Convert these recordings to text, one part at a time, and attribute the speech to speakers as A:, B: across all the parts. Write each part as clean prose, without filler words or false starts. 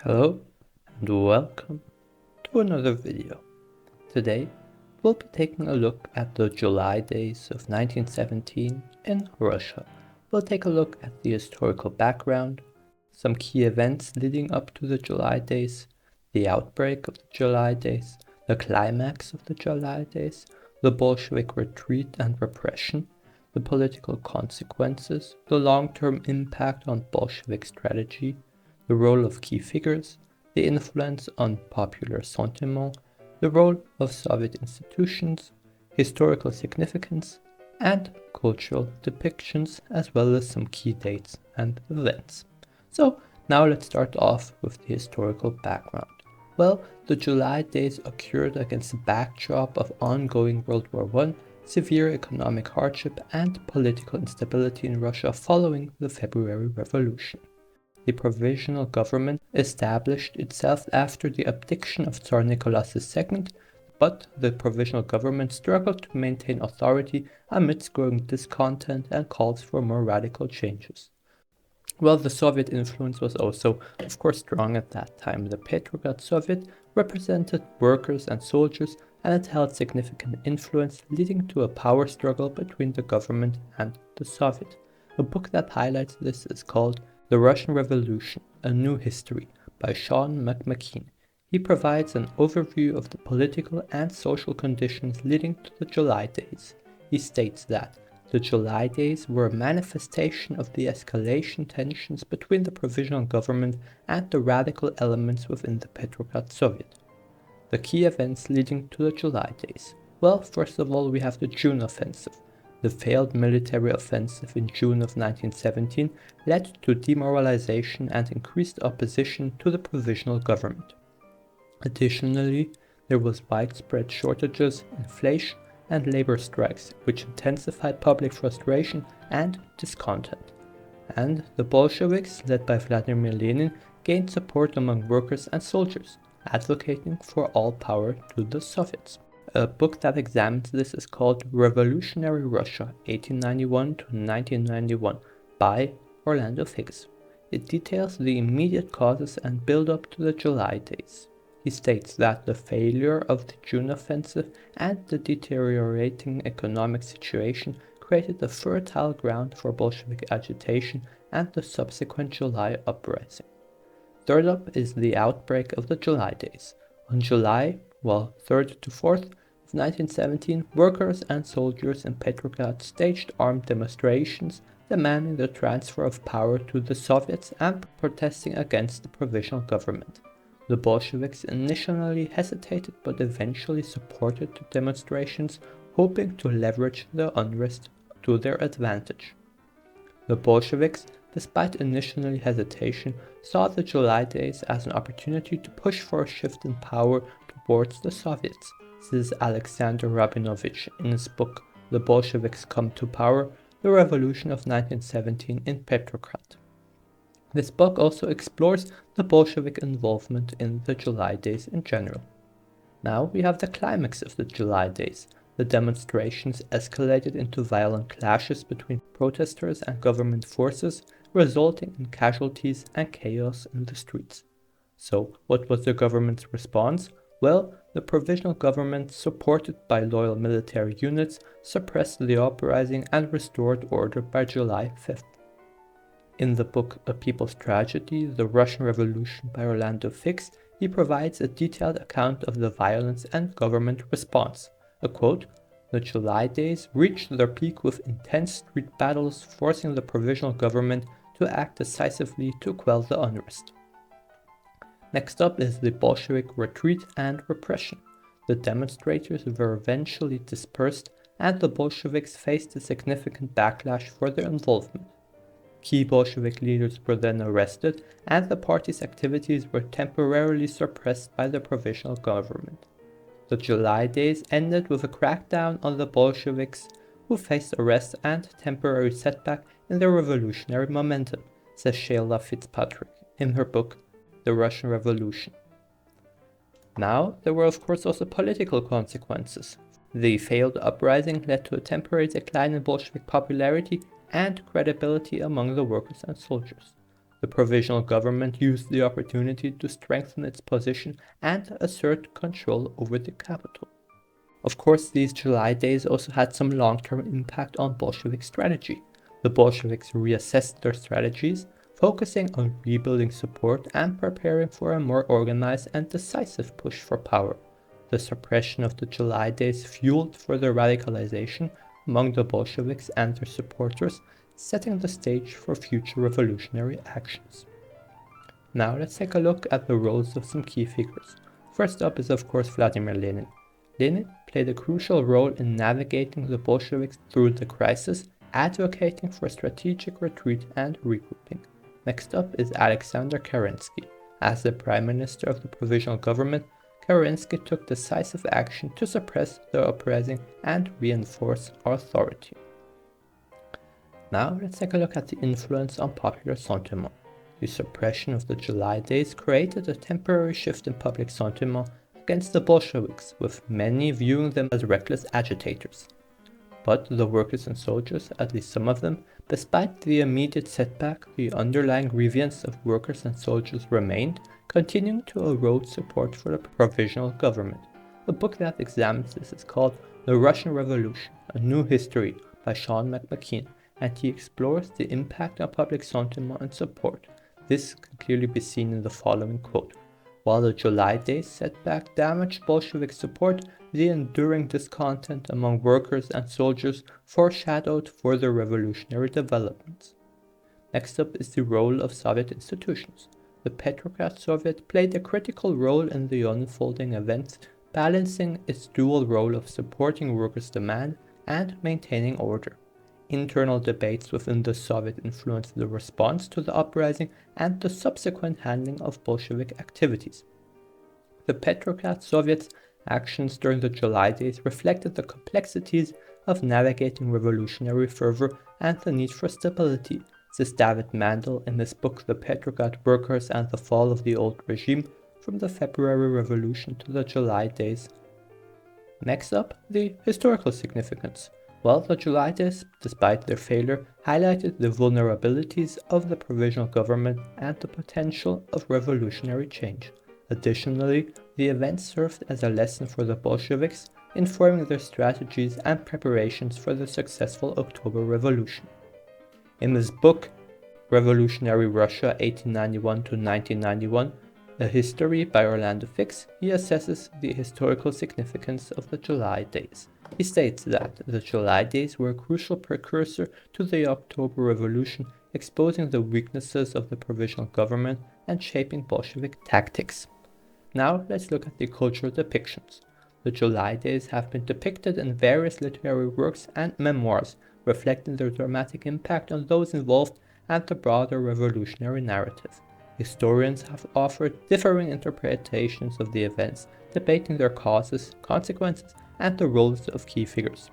A: Hello and welcome to another video. Today we'll be taking a look at the July days of 1917 in Russia. We'll take a look at the historical background, some key events leading up to the July days, the outbreak of the July days, the climax of the July days, the Bolshevik retreat and repression, the political consequences, the long-term impact on Bolshevik strategy, the role of key figures, the influence on popular sentiment, the role of Soviet institutions, historical significance, and cultural depictions, as well as some key dates and events. So now let's start off with the historical background. Well, the July days occurred against the backdrop of ongoing World War I, severe economic hardship, and political instability in Russia following the February Revolution. The provisional government established itself after the abdication of Tsar Nicholas II, but the provisional government struggled to maintain authority amidst growing discontent and calls for more radical changes. Well, the Soviet influence was also, of course, strong at that time. The Petrograd Soviet represented workers and soldiers, and it held significant influence, leading to a power struggle between the government and the Soviet. A book that highlights this is called The Russian Revolution, A New History by Sean McMakin. He provides an overview of the political and social conditions leading to the July days. He states that the July days were a manifestation of the escalation tensions between the provisional government and the radical elements within the Petrograd Soviet. The key events leading to the July days. Well, first of all, we have the June offensive. The failed military offensive in June of 1917 led to demoralization and increased opposition to the provisional government. Additionally, there was widespread shortages, inflation, and labor strikes, which intensified public frustration and discontent. And the Bolsheviks, led by Vladimir Lenin, gained support among workers and soldiers, advocating for all power to the Soviets. A book that examines this is called Revolutionary Russia, 1891 to 1991, by Orlando Figes. It details the immediate causes and build-up to the July days. He states that the failure of the June offensive and the deteriorating economic situation created a fertile ground for Bolshevik agitation and the subsequent July uprising. Third up is the outbreak of the July days. On July 3rd to 4th of 1917, workers and soldiers in Petrograd staged armed demonstrations demanding the transfer of power to the Soviets and protesting against the provisional government. The Bolsheviks initially hesitated but eventually supported the demonstrations, hoping to leverage the unrest to their advantage. The Bolsheviks, despite initial hesitation, saw the July days as an opportunity to push for a shift in power towards the Soviets, says Alexander Rabinovich in his book The Bolsheviks Come to Power, The Revolution of 1917 in Petrograd. This book also explores the Bolshevik involvement in the July days in general. Now we have the climax of the July days. The demonstrations escalated into violent clashes between protesters and government forces, resulting in casualties and chaos in the streets. So, what was the government's response? Well, the provisional government, supported by loyal military units, suppressed the uprising and restored order by July 5th. In the book A People's Tragedy, The Russian Revolution by Orlando Figes, he provides a detailed account of the violence and government response. A quote, "The July days reached their peak with intense street battles, forcing the provisional government to act decisively to quell the unrest." Next up is the Bolshevik retreat and repression. The demonstrators were eventually dispersed, and the Bolsheviks faced a significant backlash for their involvement. Key Bolshevik leaders were then arrested, and the party's activities were temporarily suppressed by the provisional government. The July days ended with a crackdown on the Bolsheviks, who faced arrest and temporary setback in their revolutionary momentum, says Sheila Fitzpatrick in her book The Russian Revolution. Now, there were of course also political consequences. The failed uprising led to a temporary decline in Bolshevik popularity and credibility among the workers and soldiers. The provisional government used the opportunity to strengthen its position and assert control over the capital. Of course, these July days also had some long-term impact on Bolshevik strategy. The Bolsheviks reassessed their strategies, focusing on rebuilding support and preparing for a more organized and decisive push for power. The suppression of the July days fueled further radicalization among the Bolsheviks and their supporters, setting the stage for future revolutionary actions. Now let's take a look at the roles of some key figures. First up is of course Vladimir Lenin. Lenin played a crucial role in navigating the Bolsheviks through the crisis, advocating for strategic retreat and regrouping. Next up is Alexander Kerensky. As the Prime Minister of the Provisional Government, Kerensky took decisive action to suppress the uprising and reinforce authority. Now let's take a look at the influence on popular sentiment. The suppression of the July days created a temporary shift in public sentiment against the Bolsheviks, with many viewing them as reckless agitators. But the workers and soldiers, at least some of them, despite the immediate setback, the underlying grievance of workers and soldiers remained, continuing to erode support for the provisional government. A book that examines this is called The Russian Revolution, A New History by Sean McMcKean, and he explores the impact on public sentiment and support. This can clearly be seen in the following quote. While the July days setback damaged Bolshevik support, the enduring discontent among workers and soldiers foreshadowed further revolutionary developments. Next up is the role of Soviet institutions. The Petrograd Soviet played a critical role in the unfolding events, balancing its dual role of supporting workers' demand and maintaining order. Internal debates within the Soviet influenced the response to the uprising and the subsequent handling of Bolshevik activities. The Petrograd Soviet's actions during the July days reflected the complexities of navigating revolutionary fervor and the need for stability, says David Mandel in his book The Petrograd Workers and the Fall of the Old Regime, From the February Revolution to the July Days. Next up, the historical significance. Well, the July days, despite their failure, highlighted the vulnerabilities of the provisional government and the potential of revolutionary change. Additionally, the events served as a lesson for the Bolsheviks, informing their strategies and preparations for the successful October Revolution. In his book, Revolutionary Russia 1891 to 1991, A History by Orlando Fix, he assesses the historical significance of the July days. He states that the July days were a crucial precursor to the October Revolution, exposing the weaknesses of the provisional government and shaping Bolshevik tactics. Now let's look at the cultural depictions. The July days have been depicted in various literary works and memoirs, reflecting their dramatic impact on those involved and the broader revolutionary narrative. Historians have offered differing interpretations of the events, debating their causes, consequences, and the roles of key figures.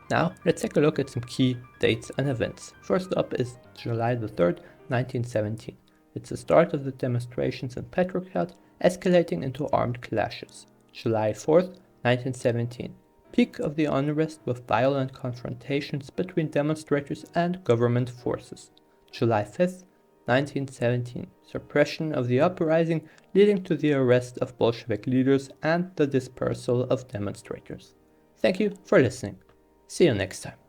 A: Now, let's take a look at some key dates and events. First up is July the 3rd, 1917. It's the start of the demonstrations in Petrograd, escalating into armed clashes. July 4th, 1917. Peak of the unrest with violent confrontations between demonstrators and government forces. July 5th, 1917. Suppression of the uprising, leading to the arrest of Bolshevik leaders and the dispersal of demonstrators. Thank you for listening. See you next time.